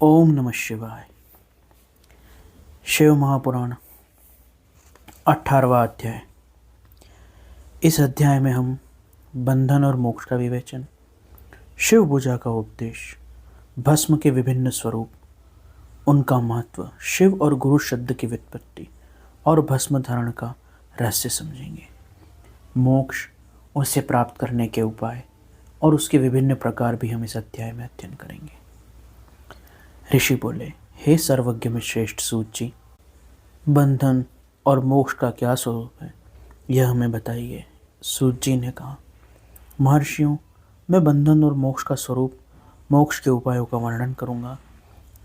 ओम नमः शिवाय। शिव महापुराण 18वां अध्याय। इस अध्याय में हम बंधन और मोक्ष का विवेचन, शिव पूजा का उपदेश, भस्म के विभिन्न स्वरूप, उनका महत्व, शिव और गुरु शब्द की व्युत्पत्ति और भस्म धारण का रहस्य समझेंगे। मोक्ष, उसे प्राप्त करने के उपाय और उसके विभिन्न प्रकार भी हम इस अध्याय में अध्ययन करेंगे। ऋषि बोले, हे सर्वज्ञ में श्रेष्ठ सूत जी, बंधन और मोक्ष का क्या स्वरूप है, यह हमें बताइए। सूत जी ने कहा, महर्षियों, मैं बंधन और मोक्ष का स्वरूप, मोक्ष के उपायों का वर्णन करूंगा।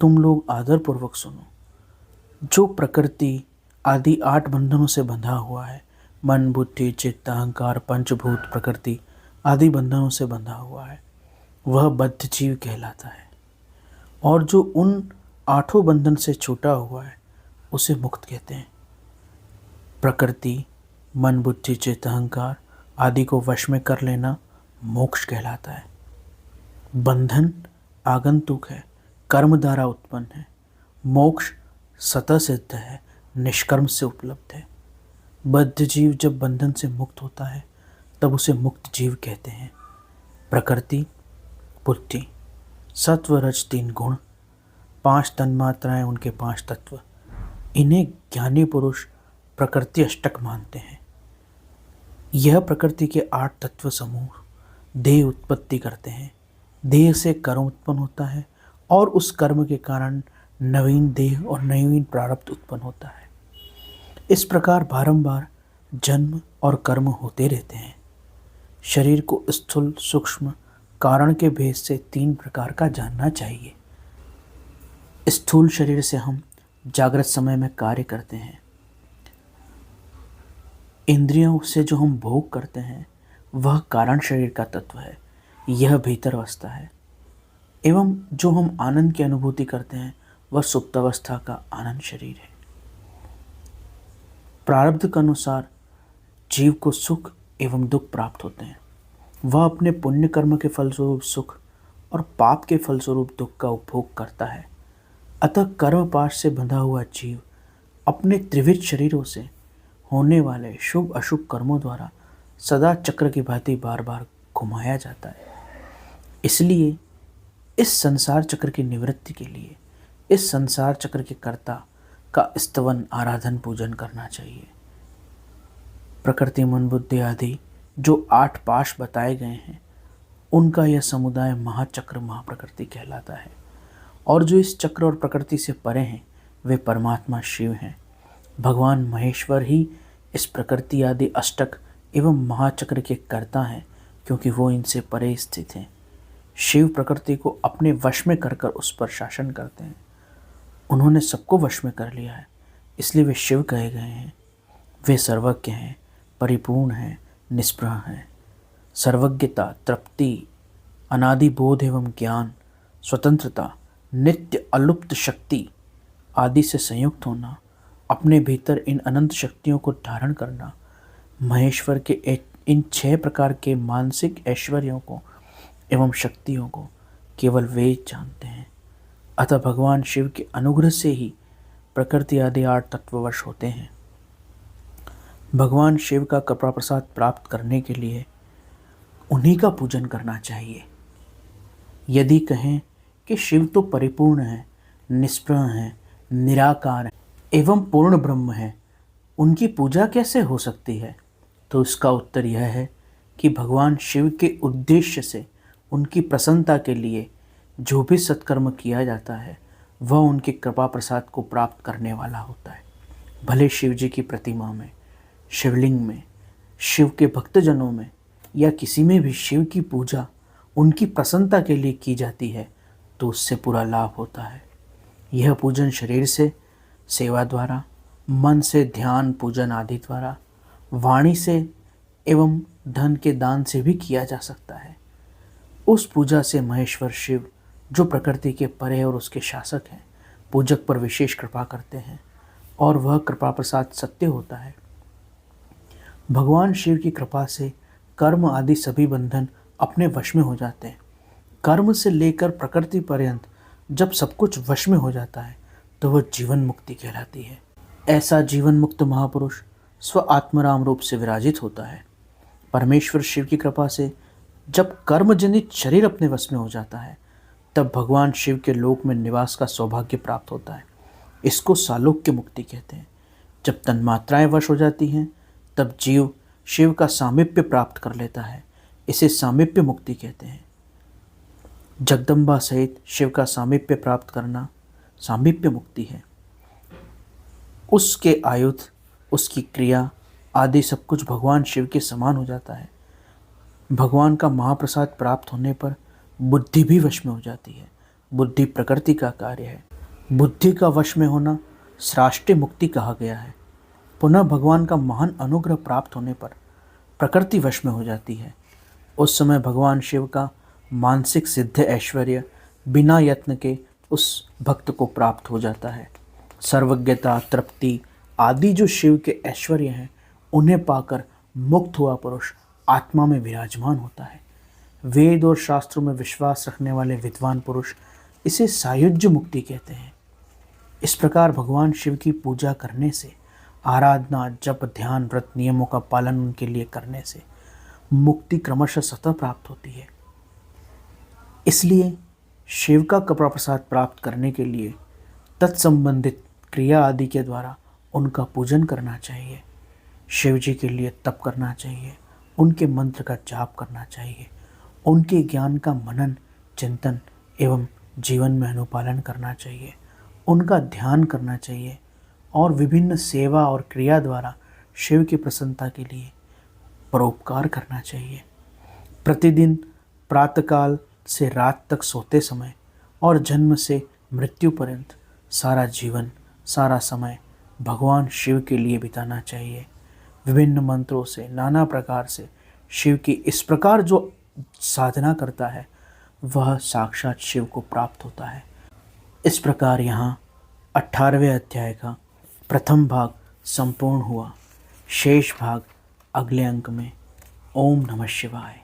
तुम लोग आदरपूर्वक सुनो। जो प्रकृति आदि 8 बंधनों से बंधा हुआ है, मन, बुद्धि, चित्त, अहंकार, पंचभूत प्रकृति आदि बंधनों से बंधा हुआ है, वह बद्ध जीव कहलाता है। और जो उन 8 बंधन से छूटा हुआ है, उसे मुक्त कहते हैं। प्रकृति, मन, बुद्धि, चित्त, अहंकार आदि को वश में कर लेना मोक्ष कहलाता है। बंधन आगंतुक है, कर्म द्वारा उत्पन्न है। मोक्ष स्वतः सिद्ध है, निष्कर्म से उपलब्ध है। बद्ध जीव जब बंधन से मुक्त होता है, तब उसे मुक्त जीव कहते हैं। प्रकृति, बुद्धि, सत्व, रज 3 गुण, 5 तन्मात्राएं, उनके 5 तत्व, इन्हें ज्ञानी पुरुष प्रकृति अष्टक मानते हैं। यह प्रकृति के 8 तत्व समूह देह उत्पत्ति करते हैं। देह से कर्म उत्पन्न होता है और उस कर्म के कारण नवीन देह और नवीन प्रारब्ध उत्पन्न होता है। इस प्रकार बारंबार जन्म और कर्म होते रहते हैं। शरीर को स्थूल, सूक्ष्म कारण के भेद से 3 प्रकार का जानना चाहिए। स्थूल शरीर से हम जागृत समय में कार्य करते हैं। इंद्रियों से जो हम भोग करते हैं, वह कारण शरीर का तत्व है, यह भीतर अवस्था है। एवं जो हम आनंद की अनुभूति करते हैं, वह सुप्त अवस्था का आनंद शरीर है। प्रारब्ध के अनुसार जीव को सुख एवं दुख प्राप्त होते हैं। वह अपने पुण्य कर्म के फलस्वरूप सुख और पाप के फलस्वरूप दुख का उपभोग करता है। अतः कर्म पाश से बंधा हुआ जीव अपने त्रिविध शरीरों से होने वाले शुभ अशुभ कर्मों द्वारा सदा चक्र की भांति बार बार घुमाया जाता है। इसलिए इस संसार चक्र की निवृत्ति के लिए इस संसार चक्र के कर्ता का स्तवन, आराधन, पूजन करना चाहिए। प्रकृति, मन, बुद्धि आदि जो 8 पाश बताए गए हैं, उनका यह समुदाय महाचक्र, महाप्रकृति कहलाता है। और जो इस चक्र और प्रकृति से परे हैं, वे परमात्मा शिव हैं। भगवान महेश्वर ही इस प्रकृति आदि अष्टक एवं महाचक्र के कर्ता हैं, क्योंकि वो इनसे परे स्थित हैं। शिव प्रकृति को अपने वश में कर उस पर शासन करते हैं। उन्होंने सबको वश में कर लिया है, इसलिए वे शिव कहे गए हैं। वे सर्वज्ञ हैं, परिपूर्ण हैं, निष्प्रह हैं। सर्वज्ञता, तृप्ति, अनादि बोध एवं ज्ञान, स्वतंत्रता, नित्य अलुप्त शक्ति आदि से संयुक्त होना, अपने भीतर इन अनंत शक्तियों को धारण करना, महेश्वर के इन 6 प्रकार के मानसिक ऐश्वर्यों को एवं शक्तियों को केवल वे जानते हैं। अतः भगवान शिव के अनुग्रह से ही प्रकृति आदि 8 तत्ववश होते हैं। भगवान शिव का कृपा प्रसाद प्राप्त करने के लिए उन्हीं का पूजन करना चाहिए। यदि कहें कि शिव तो परिपूर्ण है, निष्प्रह है, निराकार है एवं पूर्ण ब्रह्म है, उनकी पूजा कैसे हो सकती है, तो इसका उत्तर यह है कि भगवान शिव के उद्देश्य से, उनकी प्रसन्नता के लिए जो भी सत्कर्म किया जाता है, वह उनके कृपा प्रसाद को प्राप्त करने वाला होता है। भले शिव जी की प्रतिमा में, शिवलिंग में, शिव के भक्तजनों में या किसी में भी शिव की पूजा उनकी प्रसन्नता के लिए की जाती है, तो उससे पूरा लाभ होता है। यह पूजन शरीर से, सेवा द्वारा, मन से ध्यान पूजन आदि द्वारा, वाणी से एवं धन के दान से भी किया जा सकता है। उस पूजा से महेश्वर शिव, जो प्रकृति के परे और उसके शासक हैं, पूजक पर विशेष कृपा करते हैं और वह कृपा प्रसाद सत्य होता है। भगवान शिव की कृपा से कर्म आदि सभी बंधन अपने वश में हो जाते हैं। कर्म से लेकर प्रकृति पर्यंत जब सब कुछ वश में हो जाता है तो वह जीवन मुक्ति कहलाती है। ऐसा जीवन मुक्त महापुरुष स्व आत्मराम रूप से विराजित होता है। परमेश्वर शिव की कृपा से जब कर्मजनित शरीर अपने वश में हो जाता है तब भगवान शिव के लोक में निवास का सौभाग्य प्राप्त होता है। इसको सालोक्य मुक्ति कहते हैं। जब तन्मात्राएं वश हो जाती हैं तब जीव शिव का सामीप्य प्राप्त कर लेता है। इसे सामीप्य मुक्ति कहते हैं। जगदम्बा सहित शिव का सामीप्य प्राप्त करना सामीप्य मुक्ति है। उसके आयुध, उसकी क्रिया आदि सब कुछ भगवान शिव के समान हो जाता है। भगवान का महाप्रसाद प्राप्त होने पर बुद्धि भी वश में हो जाती है। बुद्धि प्रकृति का कार्य है। बुद्धि का वश में होना श्राष्टीय मुक्ति कहा गया है। पुनः भगवान का महान अनुग्रह प्राप्त होने पर प्रकृति वश में हो जाती है। उस समय भगवान शिव का मानसिक सिद्ध ऐश्वर्य बिना यत्न के उस भक्त को प्राप्त हो जाता है। सर्वज्ञता, तृप्ति आदि जो शिव के ऐश्वर्य हैं उन्हें पाकर मुक्त हुआ पुरुष आत्मा में विराजमान होता है। वेद और शास्त्रों में विश्वास रखने वाले विद्वान पुरुष इसे सायुज्य मुक्ति कहते हैं। इस प्रकार भगवान शिव की पूजा करने से, आराधना, जप, ध्यान, व्रत नियमों का पालन उनके लिए करने से मुक्ति क्रमशः स्वतः प्राप्त होती है। इसलिए शिव का कपड़ा प्रसाद प्राप्त करने के लिए तत्संबंधित क्रिया आदि के द्वारा उनका पूजन करना चाहिए। शिव जी के लिए तप करना चाहिए, उनके मंत्र का जाप करना चाहिए, उनके ज्ञान का मनन, चिंतन एवं जीवन में अनुपालन करना चाहिए, उनका ध्यान करना चाहिए और विभिन्न सेवा और क्रिया द्वारा शिव की प्रसन्नता के लिए परोपकार करना चाहिए। प्रतिदिन प्रातःकाल से रात तक सोते समय और जन्म से मृत्यु पर्यंत सारा जीवन, सारा समय भगवान शिव के लिए बिताना चाहिए। विभिन्न मंत्रों से, नाना प्रकार से शिव की इस प्रकार जो साधना करता है वह साक्षात शिव को प्राप्त होता है। इस प्रकार यहाँ 18वें अध्याय का प्रथम भाग संपूर्ण हुआ। शेष भाग अगले अंक में। ओम नमः शिवाय।